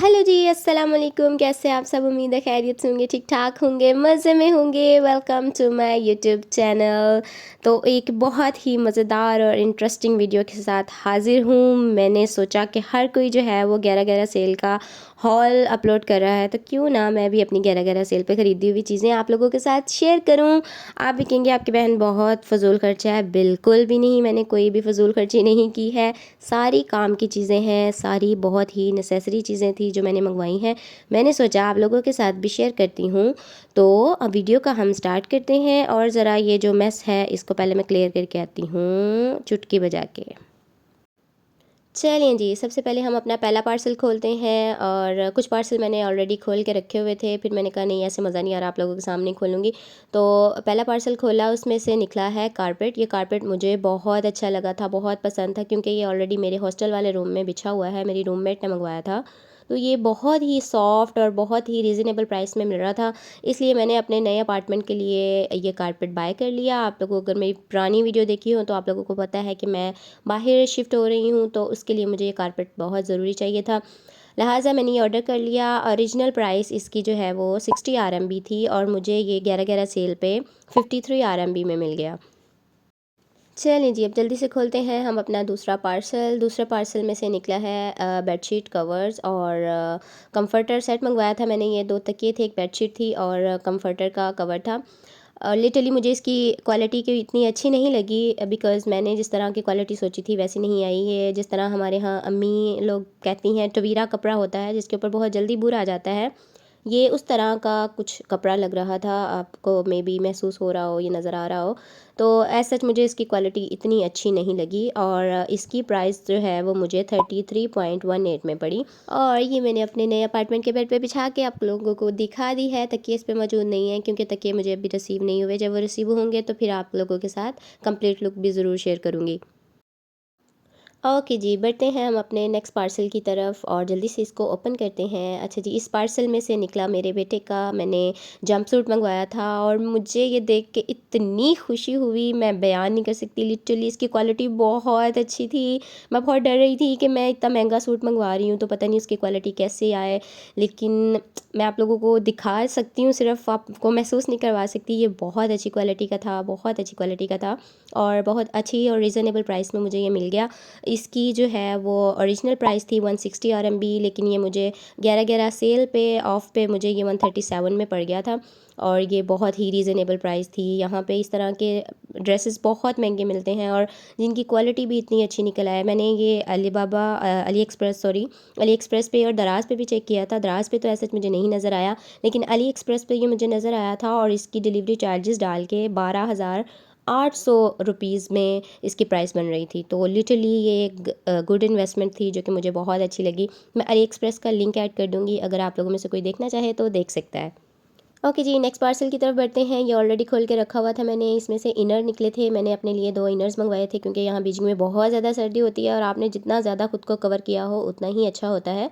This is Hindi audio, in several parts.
हेलो जी, अस्सलाम वालेकुम। कैसे हैं आप सब? उम्मीद है खैरियत से होंगे, ठीक-ठाक होंगे, मज़े में होंगे। Welcome to my YouTube channel. तो एक बहुत ही मज़ेदार और इंटरेस्टिंग वीडियो के साथ हाज़िर हूँ। मैंने सोचा कि हर कोई जो है वो 11/11 सेल का हॉल अपलोड कर रहा है, तो क्यों ना मैं भी अपनी 11/11 सेल पे ख़रीदी हुई चीज़ें आप लोगों के साथ शेयर करूँ। आप भी कहेंगे आपकी बहन बहुत फ़ज़ूल खर्चा है। बिल्कुल भी नहीं, मैंने कोई भी फ़ज़ूल खर्ची नहीं की है। सारी काम की चीज़ें हैं, सारी बहुत ही नेसेसरी चीज़ें थी जो मैंने मंगवाई हैं। मैंने सोचा आप लोगों के साथ भी शेयर करती हूँ। तो वीडियो का हम स्टार्ट करते हैं और ज़रा ये जो मेस है इसको पहले मैं क्लियर करके आती हूँ चुटकी बजा के। चलिए जी, सबसे पहले हम अपना पहला पार्सल खोलते हैं और कुछ पार्सल मैंने ऑलरेडी खोल के रखे हुए थे, फिर मैंने कहा नहीं ऐसे मज़ा नहीं आ रहा आप लोगों के सामने खोलूँगी। तो पहला पार्सल खोला, उसमें से निकला है कारपेट। ये कारपेट मुझे बहुत अच्छा लगा था, बहुत पसंद था क्योंकि ये ऑलरेडी मेरे हॉस्टल वाले रूम में बिछा हुआ है, मेरी रूममेट ने मंगवाया था। तो ये बहुत ही सॉफ्ट और बहुत ही रीज़नेबल प्राइस में मिल रहा था, इसलिए मैंने अपने नए अपार्टमेंट के लिए ये कारपेट बाय कर लिया। आप लोगों अगर मेरी पुरानी वीडियो देखी हो तो आप लोगों को पता है कि मैं बाहर शिफ्ट हो रही हूँ, तो उसके लिए मुझे ये कारपेट बहुत ज़रूरी चाहिए था। लिहाजा मैंने ये ऑर्डर कर लिया। ओरिजिनल प्राइस इसकी जो है वो 60 आरएमबी थी और मुझे ये 11/11 सेल पे 53 आरएमबी में मिल गया। चलिए जी, अब जल्दी से खोलते हैं हम अपना दूसरा पार्सल। दूसरे पार्सल में से निकला है बेडशीट कवर्स और कंफर्टर सेट मंगवाया था मैंने। ये 2 तकिए थे, 1 बेडशीट थी और कंफर्टर का कवर था। लिटरली मुझे इसकी क्वालिटी की इतनी अच्छी नहीं लगी बिकॉज़ मैंने जिस तरह की क्वालिटी सोची थी वैसी नहीं आई है। जिस तरह हमारे यहाँ अम्मी लोग कहती हैं टवीरा कपड़ा होता है जिसके ऊपर बहुत जल्दी बुर आ जाता है, ये उस तरह का कुछ कपड़ा लग रहा था। आपको मेबी महसूस हो रहा हो, ये नज़र आ रहा हो। तो एज़ सच मुझे इसकी क्वालिटी इतनी अच्छी नहीं लगी और इसकी प्राइस जो है वो मुझे 33.18 में पड़ी। और ये मैंने अपने नए अपार्टमेंट के बेड पे बिछा के आप लोगों को दिखा दी है। तकिए इस पे मौजूद नहीं है क्योंकि तकिए मुझे अभी रिसीव नहीं हुए। जब वो रिसीव होंगे तो फिर आप लोगों के साथ कंप्लीट लुक भी ज़रूर शेयर करूँगी। ओके जी, बढ़ते हैं हम अपने नेक्स्ट पार्सल की तरफ और जल्दी से इसको ओपन करते हैं। अच्छा जी, इस पार्सल में से निकला मेरे बेटे का, मैंने जंपसूट मंगवाया था और मुझे ये देख के इतनी खुशी हुई, मैं बयान नहीं कर सकती। लिटरली इसकी क्वालिटी बहुत अच्छी थी। मैं बहुत डर रही थी कि मैं इतना महंगा सूट मंगवा रही हूँ तो पता नहीं उसकी क्वालिटी कैसे आए, लेकिन मैं आप लोगों को दिखा सकती हूँ, सिर्फ आपको महसूस नहीं करवा सकती। ये बहुत अच्छी क्वालिटी का था, बहुत अच्छी क्वालिटी का था और बहुत अच्छी और रीज़नेबल प्राइस में मुझे ये मिल गया। इसकी जो है वो ओरिजिनल प्राइस थी 160 आरएमबी, लेकिन ये मुझे 11/11 सेल पे ऑफ पे मुझे ये 137 में पड़ गया था और ये बहुत ही रीज़नेबल प्राइस थी। यहाँ पे इस तरह के ड्रेसेस बहुत महंगे मिलते हैं और जिनकी क्वालिटी भी इतनी अच्छी निकल आए। मैंने ये अली एक्सप्रेस अली एक्सप्रेस पे और दराज़ पे भी चेक किया था। दराज़ पे तो ऐसा मुझे नहीं नज़र आया, लेकिन अली एक्सप्रेस पे ये मुझे नज़र आया था और इसकी डिलीवरी चार्जेस डाल के 12,800 रुपीज़ में इसकी प्राइस बन रही थी। तो लिटरली ये एक गुड इन्वेस्टमेंट थी जो कि मुझे बहुत अच्छी लगी। मैं अली एक्सप्रेस का लिंक ऐड कर दूँगी, अगर आप लोगों में से कोई देखना चाहे तो देख सकता है। ओके जी, नेक्स्ट पार्सल की तरफ बढ़ते हैं। ये ऑलरेडी खोल के रखा हुआ था मैंने। इसमें से इनर निकले थे। मैंने अपने लिए 2 इनर्स मंगवाए थे क्योंकि यहाँ बीजिंग में बहुत ज़्यादा सर्दी होती है और आपने जितना ज़्यादा खुद को कवर किया हो उतना ही अच्छा होता है।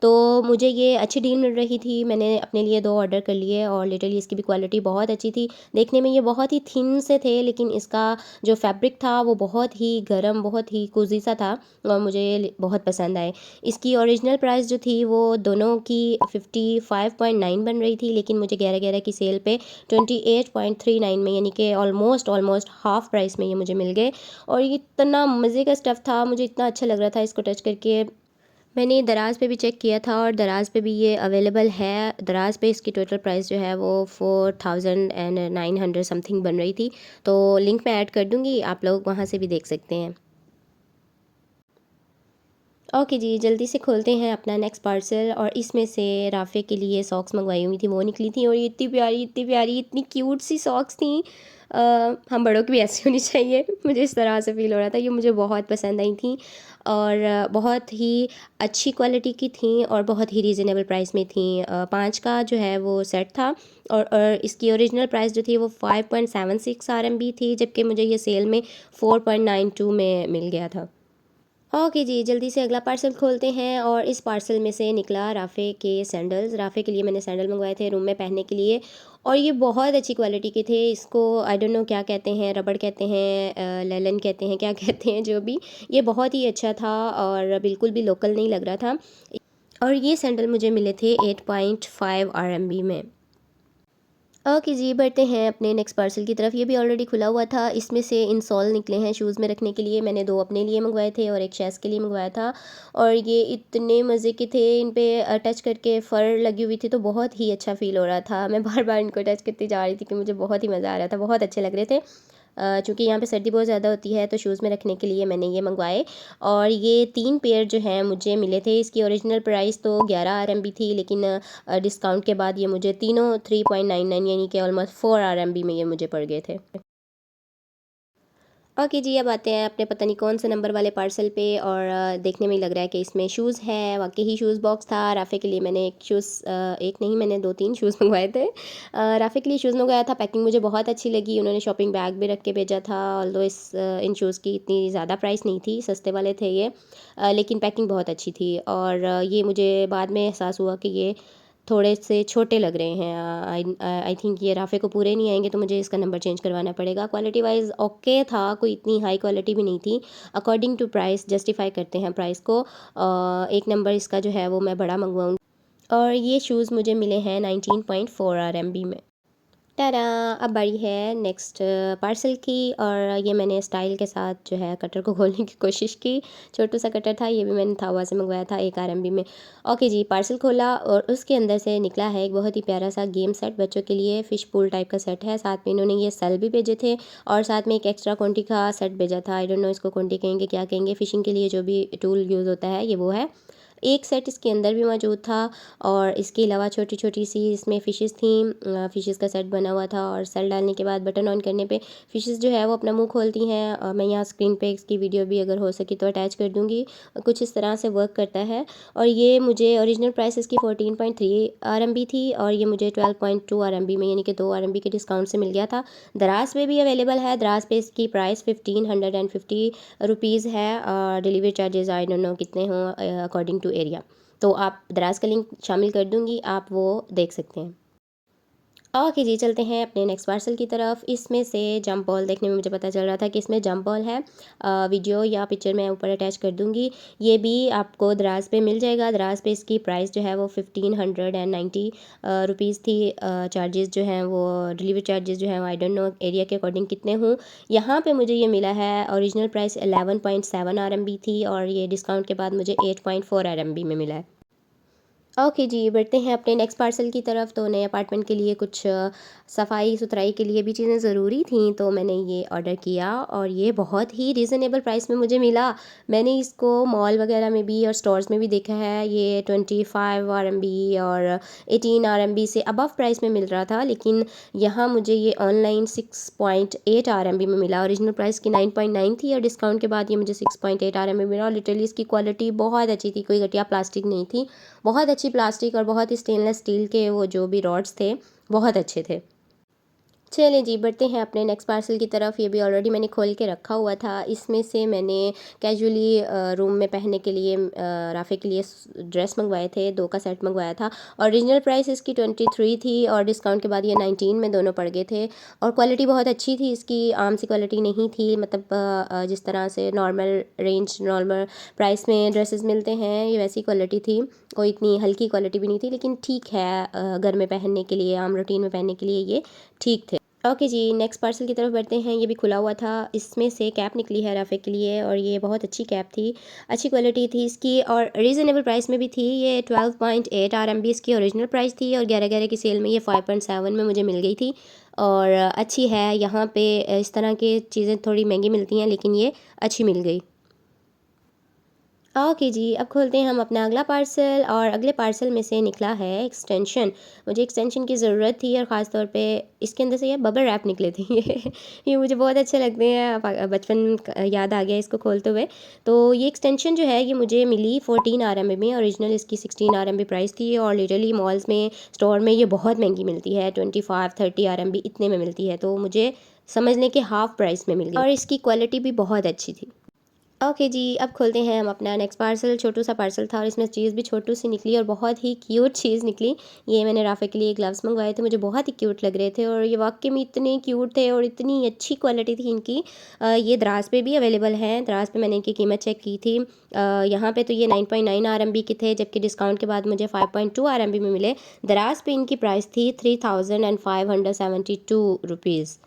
तो मुझे ये अच्छी डील मिल रही थी, मैंने अपने लिए 2 ऑर्डर कर लिए और लिटरली इसकी भी क्वालिटी बहुत अच्छी थी। देखने में ये बहुत ही थिन से थे, लेकिन इसका जो फैब्रिक था वो बहुत ही गर्म, बहुत ही कोज़ी सा था और मुझे बहुत पसंद आए। इसकी ओरिजिनल प्राइस जो थी वो दोनों की 55.9 बन रही थी, लेकिन मुझे 11/11 की सेल पे 28.39 में, यानी कि ऑलमोस्ट ऑलमोस्ट हाफ़ प्राइस में ये मुझे मिल गए। और ये इतना मज़े का स्टफ़ था, मुझे इतना अच्छा लग रहा था इसको टच करके। मैंने दराज़ पे भी चेक किया था और दराज़ पे भी ये अवेलेबल है। दराज़ पे इसकी टोटल प्राइस जो है वो 4900 समथिंग बन रही थी। तो लिंक मैं ऐड कर दूँगी, आप लोग वहाँ से भी देख सकते हैं। ओके जी, जल्दी से खोलते हैं अपना नेक्स्ट पार्सल और इसमें से राफ़े के लिए सॉक्स मंगवाई हुई थी, वो निकली थी और ये इतनी प्यारी, इतनी क्यूट सी सॉक्स थी। हम बड़ों की भी ऐसी होनी चाहिए, मुझे इस तरह से फ़ील हो रहा था। ये मुझे बहुत पसंद आई थी और बहुत ही अच्छी क्वालिटी की थी और बहुत ही रीज़नेबल प्राइस में थी। 5 का जो है वो सेट था और इसकी ओरिजिनल प्राइस जो थी वो 5.76 आरएमबी थी, जबकि मुझे ये सेल में 4.92 में मिल गया था। ओके जी, जल्दी से अगला पार्सल खोलते हैं और इस पार्सल में से निकला राफ़े के सैंडल्स। राफ़े के लिए मैंने सैंडल मंगवाए थे रूम में पहनने के लिए और ये बहुत अच्छी क्वालिटी के थे। इसको आई डोंट नो क्या कहते हैं, रबड़ कहते हैं, लेलन कहते हैं, क्या कहते हैं जो भी। ये बहुत ही अच्छा था और बिल्कुल भी लोकल नहीं लग रहा था। और ये सैंडल मुझे मिले थे 8.5 RMB में। ओके जी, बढ़ते हैं अपने नेक्स्ट पार्सल की तरफ। ये भी ऑलरेडी खुला हुआ था। इसमें से इंसोल निकले हैं शूज़ में रखने के लिए। मैंने 2 अपने लिए मंगवाए थे और 1 शैज़ के लिए मंगवाया था। और ये इतने मज़े के थे, इन पे टच करके फ़र लगी हुई थी तो बहुत ही अच्छा फ़ील हो रहा था। मैं बार-बार इनको टच करती जा रही थी कि मुझे बहुत ही मज़ा आ रहा था, बहुत अच्छे लग रहे थे। चूँकि यहाँ पे सर्दी बहुत ज़्यादा होती है तो शूज़ में रखने के लिए मैंने ये मंगवाए। और ये 3 पेयर जो हैं मुझे मिले थे। इसकी ओरिजिनल प्राइस तो 11 RMB थी, लेकिन डिस्काउंट के बाद ये मुझे तीनों 3.99 यानी कि ऑलमोस्ट 4 RMB में ये मुझे पड़ गए थे। ओके जी, अब आते हैं अपने पता नहीं कौन से नंबर वाले पार्सल पे। और देखने में ही लग रहा है कि इसमें शूज़ हैं। वाक़ई ही शूज़ बॉक्स था। राफ़े के लिए मैंने एक शूज़, एक नहीं मैंने 2-3 शूज़ मंगवाए थे। राफ़े के लिए शूज़ मंगवाया था। पैकिंग मुझे बहुत अच्छी लगी। उन्होंने शॉपिंग बैग भी रख के भेजा था। ऑल्दो इन शूज़ की इतनी ज़्यादा प्राइस नहीं थी, सस्ते वाले थे ये। लेकिन पैकिंग बहुत अच्छी थी। और ये मुझे बाद में एहसास हुआ कि ये थोड़े से छोटे लग रहे हैं। आई थिंक ये राफ़े को पूरे नहीं आएँगे, तो मुझे इसका नंबर चेंज करवाना पड़ेगा। क्वालिटी वाइज़ ओके था, कोई इतनी हाई क्वालिटी भी नहीं थी। अकॉर्डिंग टू प्राइस जस्टिफ़ाई करते हैं प्राइस को। एक नंबर इसका जो है वो मैं बड़ा मँगवाऊँगी। और ये शूज़ मुझे मिले हैं 19.4 RMB में। टाडा! अब बारी है नेक्स्ट पार्सल की। और ये मैंने स्टाइल के साथ जो है कटर को खोलने की कोशिश की। छोटू सा कटर था, ये भी मैंने थावा से मंगवाया था 1 RMB में। ओके जी, पार्सल खोला और उसके अंदर से निकला है एक बहुत ही प्यारा सा गेम सेट बच्चों के लिए। फ़िश पूल टाइप का सेट है। साथ में इन्होंने ये सेल भी भेजे थे और साथ में एक एक्स्ट्रा कॉन्टी का सेट भेजा था। आई डोंट नो इसको कॉन्टी कहेंगे क्या कहेंगे। फ़िशिंग के लिए जो भी टूल यूज़ होता है ये वो है। एक सेट इसके अंदर भी मौजूद था। और इसके अलावा छोटी-छोटी सी इसमें फ़िशेज़ थीं। फ़िशेज़ का सेट बना हुआ था। और सेल डालने के बाद बटन ऑन करने पे फ़िशेज़ जो है वो अपना मुँह खोलती हैं। मैं यहाँ स्क्रीन पे इसकी वीडियो भी अगर हो सकी तो अटैच कर दूँगी। कुछ इस तरह से वर्क करता है। और ये मुझे ओरिजिनल प्राइस इसकी 14.3 RMB थी और ये मुझे 12.2 RMB में यानी कि 2 RMB के डिस्काउंट से मिल गया था। दराज़ पे भी अवेलेबल है। दराज़ पे इसकी प्राइस 1550 रुपीज़ है। Delivery charges I don't know कितने हों अकॉर्डिंग टू एरिया। तो आप दराज़ का लिंक शामिल कर दूँगी, आप वो देख सकते हैं। ओके जी, चलते हैं अपने नेक्स्ट पार्सल की तरफ। इसमें से जंप बॉल देखने में मुझे पता चल रहा था कि इसमें जंप बॉल है। वीडियो या पिक्चर मैं ऊपर अटैच कर दूँगी। ये भी आपको दराज़ पे मिल जाएगा। दराज़ पे इसकी प्राइस जो है वो 1590 रुपीज़ थी। चार्जेज़ जो हैं वो डिलीवरी चार्जेज़ जो हैं वो आई डोंट नो एरिया के अकॉर्डिंग कितने हों। यहाँ पे मुझे ये मिला है ओरिजिनल प्राइस 11.7 RMB थी और ये डिस्काउंट के बाद मुझे 8.4 RMB में मिला है। ओके जी, बढ़ते हैं अपने नेक्स्ट पार्सल की तरफ। तो नए अपार्टमेंट के लिए कुछ सफाई-सुथराई के लिए भी चीज़ें ज़रूरी थीं, तो मैंने ये ऑर्डर किया और ये बहुत ही रीज़नेबल प्राइस में मुझे मिला। मैंने इसको मॉल वगैरह में भी और स्टोर्स में भी देखा है। ये 25 RMB और 18 RMB से अबव प्राइस में मिल रहा था, लेकिन यहाँ मुझे ये ऑनलाइन 6.8 RMB में मिला। ओरिजिनल प्राइस की 9.9 थी और डिस्काउंट के बाद ये मुझे 6.8 RMB मिला। और लिटरली इसकी क्वालिटी बहुत अच्छी थी, कोई घटिया प्लास्टिक नहीं थी। बहुत अच्छी प्लास्टिक और बहुत ही स्टेनलेस स्टील के वो जो भी रॉड्स थे, बहुत अच्छे थे। चलिए जी, बढ़ते हैं अपने नेक्स्ट पार्सल की तरफ। ये भी ऑलरेडी मैंने खोल के रखा हुआ था। इसमें से मैंने कैजुअली रूम में पहनने के लिए राफ़े के लिए ड्रेस मंगवाए थे। 2 का सेट मंगवाया था। ओरिजिनल प्राइस इसकी 23 थी और डिस्काउंट के बाद ये 19 में दोनों पड़ गए थे। और क्वालिटी बहुत अच्छी थी इसकी, आम सी क्वालिटी नहीं थी। मतलब जिस तरह से नॉर्मल प्राइस में ड्रेसेस मिलते हैं, ये वैसी क्वालिटी थी। कोई इतनी हल्की क्वालिटी भी नहीं थी, लेकिन ठीक है, घर में पहनने के लिए, आम रूटीन में पहनने के लिए ये ठीक थे। ओके जी, नेक्स्ट पार्सल की तरफ बढ़ते हैं। ये भी खुला हुआ था। इसमें से कैप निकली है राफ़े के लिए और ये बहुत अच्छी कैप थी। अच्छी क्वालिटी थी इसकी और रीज़नेबल प्राइस में भी थी। ये 12.8 RMB इसकी ओरिजिनल प्राइस थी और 11-11 की सेल में ये 5.7 में मुझे मिल गई थी। और अच्छी है। यहाँ पे इस तरह की चीज़ें थोड़ी महंगी मिलती हैं, लेकिन ये अच्छी मिल गई। ओके जी, अब खोलते हैं हम अपना अगला पार्सल। और अगले पार्सल में से निकला है एक्सटेंशन। मुझे एक्सटेंशन की ज़रूरत थी और ख़ास तौर पे इसके अंदर से ये बबल रैप निकले थे ये मुझे बहुत अच्छे लगते हैं। बचपन याद आ गया इसको खोलते हुए। तो ये एक्सटेंशन जो है ये मुझे मिली 14 RMB में। ओरिजिनल इसकी 16 RMB प्राइस थी और लिटरली मॉल्स में, स्टोर में ये बहुत महंगी मिलती है। 25-30 RMB इतने में मिलती है, तो मुझे समझ लें कि हाफ़ प्राइस में मिल गई और इसकी क्वालिटी भी बहुत अच्छी थी। ओके जी, अब खोलते हैं हम अपना नेक्स्ट पार्सल। छोटू सा पार्सल था और इसमें चीज़ भी छोटू सी निकली और बहुत ही क्यूट चीज़ निकली। ये मैंने राफ़े के लिए ग्लव्स मंगवाए थे, मुझे बहुत ही क्यूट लग रहे थे और ये वाक़ई में इतने क्यूट थे और इतनी अच्छी क्वालिटी थी इनकी। ये दराज़ पे भी अवेलेबल हैं, दराज़ पे मैंने इनकी कीमत चेक की थी। यहाँ पे तो ये 9.9 आरएमबी के थे, जबकि डिस्काउंट के बाद मुझे 5.2 आरएमबी में मिले। दराज़ पे इनकी प्राइस थी 3572 रुपीज़।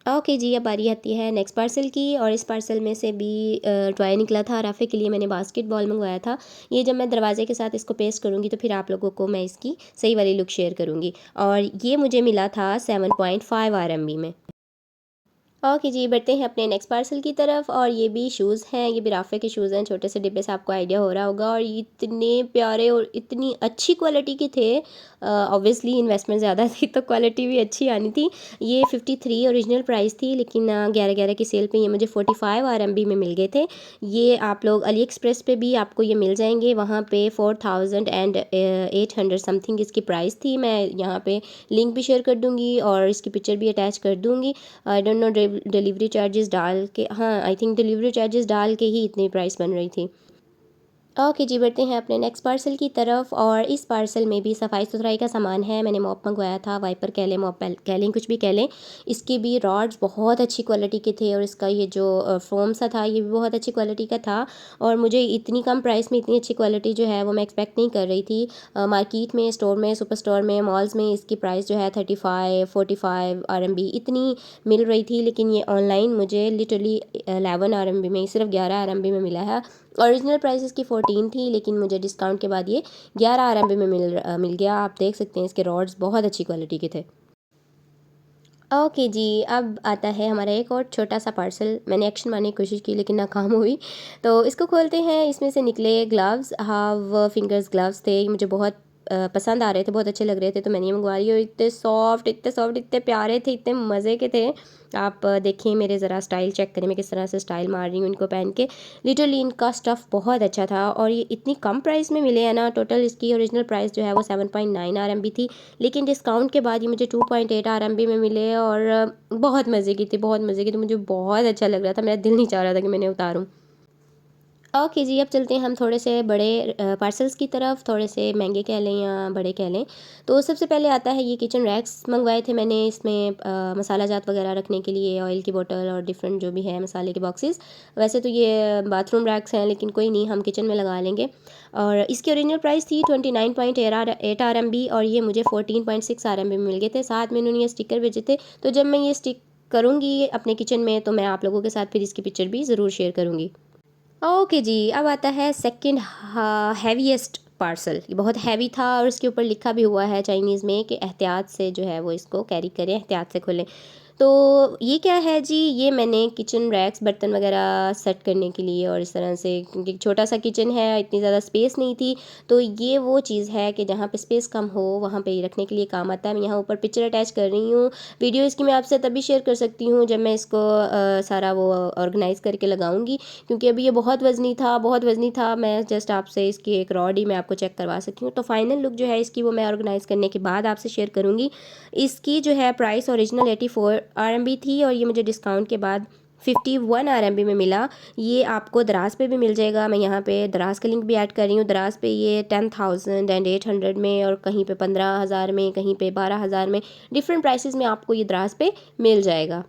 ओके जी, अब बारी आती है नेक्स्ट पार्सल की और इस पार्सल में से भी टॉय निकला था। राफ़े के लिए मैंने बास्केटबॉल मंगवाया था। ये जब मैं दरवाज़े के साथ इसको पेस्ट करूँगी तो फिर आप लोगों को मैं इसकी सही वाली लुक शेयर करूँगी और ये मुझे मिला था 7.5 आरएमबी में। ओके जी, बढ़ते हैं अपने नेक्स्ट पार्सल की तरफ और ये भी शूज़ हैं, ये भी राफ़े के शूज़ हैं, छोटे से डिब्बे से आपको आइडिया हो रहा होगा और ये इतने प्यारे और इतनी अच्छी क्वालिटी के थे। ऑब्वियसली इन्वेस्टमेंट ज़्यादा थी तो क्वालिटी भी अच्छी आनी थी। ये 53 ओरिजिनल प्राइस थी, लेकिन 11-11 की सेल पे ये मुझे 45 आरएमबी में मिल गए थे। ये आप लोग अली एक्सप्रेस पे भी आपको ये मिल जाएंगे, वहाँ पे 4800 समथिंग इसकी प्राइस थी। मैं यहाँ पे लिंक भी शेयर कर दूँगी और इसकी पिक्चर भी अटैच कर दूँगी। I don't know delivery charges डाल के, हाँ आई थिंक डिलीवरी चार्जेस डाल के ही इतनी प्राइस बन रही थी। ओके जी, बढ़ते हैं अपने नेक्स्ट पार्सल की तरफ और इस पार्सल में भी सफाई सुथराई का सामान है। मैंने मॉप मंगवाया था, वाइपर कह लें, मॉप कह लें, कुछ भी कह लें। इसके भी रॉड्स बहुत अच्छी क्वालिटी के थे और इसका ये जो फोम सा था ये भी बहुत अच्छी क्वालिटी का था और मुझे इतनी कम प्राइस में इतनी अच्छी क्वालिटी जो है वो मैं एक्सपेक्ट नहीं कर रही थी। मार्केट में, स्टोर में, सुपर स्टोर में, मॉल्स में इसकी प्राइस जो है 35-45 आरएमबी इतनी मिल रही थी, लेकिन ये ऑनलाइन मुझे लिटरली 11 आरएमबी में, सिर्फ 11 आरएमबी में मिला है। ओरिजिनल प्राइस इसकी 14 थी, लेकिन मुझे डिस्काउंट के बाद ये 11 आरएमबी में मिल गया। आप देख सकते हैं इसके रॉड्स बहुत अच्छी क्वालिटी के थे। ओके जी, अब आता है हमारा एक और छोटा सा पार्सल। मैंने एक्शन मारने की कोशिश की लेकिन नाकाम हुई। तो इसको खोलते हैं। इसमें से निकले ग्लव्स, हाफ फिंगर्स ग्लव्स थे। ये मुझे बहुत पसंद आ रहे थे, बहुत अच्छे लग रहे थे, तो मैंने ये मंगवा लिए और इतने सॉफ्ट, इतने प्यारे थे, इतने मज़े के थे। आप देखिए, मेरे ज़रा स्टाइल चेक करें, मैं किस तरह से स्टाइल मार रही हूँ इनको पहन के। लिटरली इनका स्टफ़ बहुत अच्छा था और ये इतनी कम प्राइस में मिले हैं ना। टोटल इसकी ओरिजिनल प्राइस जो है वो 7.9 आरएमबी थी, लेकिन डिस्काउंट के बाद ये मुझे 2.8 आरएमबी में मिले और बहुत मज़े की थी, बहुत मज़े की थी। मुझे बहुत अच्छा लग रहा था, मेरा दिल नहीं चाह रहा था कि मैंने उतारूँ। ओके जी, अब चलते हैं हम थोड़े से बड़े पार्सल्स की तरफ, थोड़े से महंगे कह लें या बड़े कह लें। तो सबसे पहले आता है ये किचन रैक्स मंगवाए थे मैंने। इसमें मसाला जात वगैरह रखने के लिए, ऑयल की बोतल और डिफरेंट जो भी है मसाले के बॉक्सेस। वैसे तो ये बाथरूम रैक्स हैं, लेकिन कोई नहीं, हम किचन में लगा लेंगे। और इसकी ओरिजिनल प्राइस थी 29.8 आरएमबी और ये मुझे 14.6 आरएमबी में मिल गए थे। साथ में उन्होंने ये स्टिकर भेजे थे, तो जब मैं ये स्टिक करूँगी अपने किचन में तो मैं आप लोगों के साथ फिर इसकी पिक्चर भी ज़रूर शेयर करूँगी। ओके जी, अब आता है सेकंड हैवीएस्ट पार्सल। ये बहुत हैवी था और इसके ऊपर लिखा भी हुआ है चाइनीज़ में कि एहतियात से जो है वो इसको कैरी करें, एहतियात से खोलें। तो ये क्या है जी, ये मैंने किचन रैक्स, बर्तन वगैरह सेट करने के लिए और इस तरह से, क्योंकि छोटा सा किचन है, इतनी ज़्यादा स्पेस नहीं थी। तो ये वो चीज़ है कि जहाँ पे स्पेस कम हो वहाँ पे ये रखने के लिए काम आता है। मैं यहाँ ऊपर पिक्चर अटैच कर रही हूँ। वीडियो इसकी मैं आपसे तभी शेयर कर सकती हूँ जब मैं इसको सारा वो ऑर्गेनाइज़ करके लगाऊंगी, क्योंकि अभी ये बहुत वज़नी था। मैं जस्ट आपसे इसकी एक रॉड ही मैं आपको चेक करवा सकती हूँ। तो फाइनल लुक जो है इसकी वो मैं ऑर्गेनाइज़ करने के बाद आपसे शेयर करूँगी। इसकी जो है प्राइस ओरिजिनल 84 आरएमबी थी और ये मुझे डिस्काउंट के बाद 51 आरएमबी में मिला। ये आपको दराज पे भी मिल जाएगा। मैं यहाँ पे दराज का लिंक भी ऐड कर रही हूँ। दराज पे ये 10,800 में और कहीं पे 15,000 में, कहीं पे 12,000 में, डिफरेंट प्राइसेस में आपको ये दराज पे मिल जाएगा।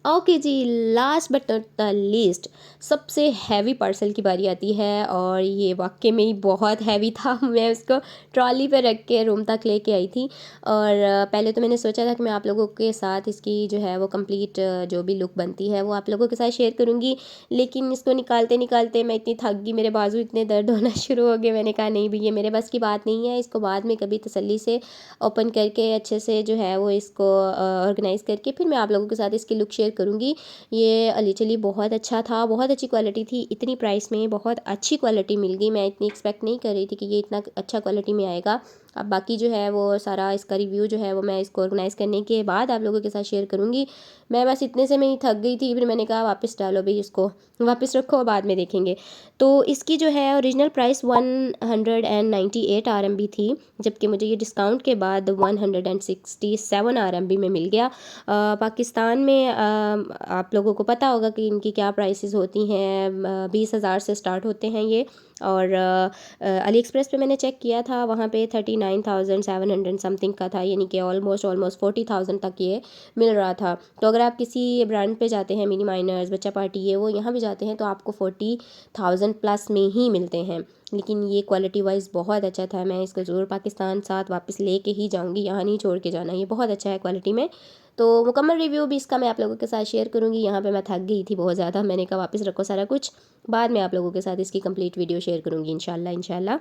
ओके जी, last but not the least, सबसे हैवी पार्सल की बारी आती है और ये वाकई में ही बहुत हैवी था। मैं उसको ट्रॉली पे रख के रूम तक लेके आई थी और पहले तो मैंने सोचा था कि मैं आप लोगों के साथ इसकी जो है वो कंप्लीट जो भी लुक बनती है वो आप लोगों के साथ शेयर करूँगी, लेकिन इसको निकालते निकालते मैं इतनी थक गई, मेरे बाजू इतने दर्द होना शुरू हो गए। मैंने कहा नहीं भी, ये मेरे बस की बात नहीं है। इसको बाद में कभी तसल्ली से ओपन करके अच्छे से जो है वो इसको ऑर्गेनाइज़ करके फिर मैं आप लोगों के साथ इसकी लुक शेयर करूँगी। ये लिटरली बहुत अच्छा था, बहुत अच्छी क्वालिटी थी। इतनी प्राइस में बहुत अच्छी क्वालिटी मिल गई। मैं इतनी एक्सपेक्ट नहीं कर रही थी कि ये इतना अच्छा क्वालिटी में आएगा। अब बाकी जो है वो सारा इसका रिव्यू जो है वो मैं इसको ऑर्गेनाइज़ करने के बाद आप लोगों के साथ शेयर करूँगी। मैं बस इतने से मैं ही थक गई थी, फिर मैंने कहा वापस डालो भई इसको, वापस रखो बाद में देखेंगे। तो इसकी जो है ओरिजिनल प्राइस 198 आरएमबी थी, जबकि मुझे ये डिस्काउंट के बाद 167 आरएमबी में मिल गया। पाकिस्तान में आप लोगों को पता होगा कि इनकी क्या प्राइसेस होती हैं, 20,000 से स्टार्ट होते हैं ये। और अली एक्सप्रेस पे मैंने चेक किया था, वहाँ पे 39,700 समथिंग का था, यानी कि ऑलमोस्ट 40,000 तक ये मिल रहा था। तो अगर आप किसी ब्रांड पे जाते हैं, मिनी माइनर्स, बच्चा पार्टी, ये वो यहाँ भी जाते हैं, तो आपको 40,000 प्लस में ही मिलते हैं। लेकिन ये क्वालिटी वाइज बहुत अच्छा था, मैं इसको ज़रूर पाकिस्तान साथ वापस लेके ही जाऊँगी, यहाँ नहीं छोड़ के जाना, ये बहुत अच्छा है क्वालिटी में। तो मुकम्मल रिव्यू भी इसका मैं आप लोगों के साथ शेयर करूँगी। यहाँ पे मैं थक गई थी बहुत ज़्यादा, मैंने कहा वापस रखो सारा कुछ, बाद में आप लोगों के साथ इसकी कंप्लीट वीडियो शेयर करूँगी इंशाल्लाह।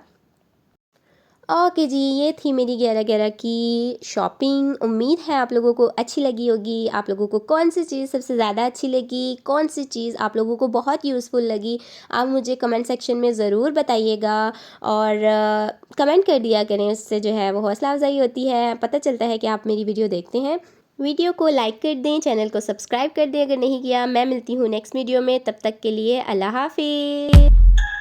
ओके जी, ये थी मेरी 11/11 की शॉपिंग। उम्मीद है आप लोगों को अच्छी लगी होगी। आप लोगों को कौन सी चीज़ सबसे ज़्यादा अच्छी लगी, कौन सी चीज़ आप लोगों को बहुत यूज़फुल लगी, आप मुझे कमेंट सेक्शन में ज़रूर बताइएगा। और कमेंट कर दिया करें, उससे जो है वो हौसला अफजाई होती है, पता चलता है कि आप मेरी वीडियो देखते हैं। वीडियो को लाइक कर दें, चैनल को सब्सक्राइब कर दें अगर नहीं किया। मैं मिलती हूँ नेक्स्ट वीडियो में, तब तक के लिए अल्लाह हाफिज़।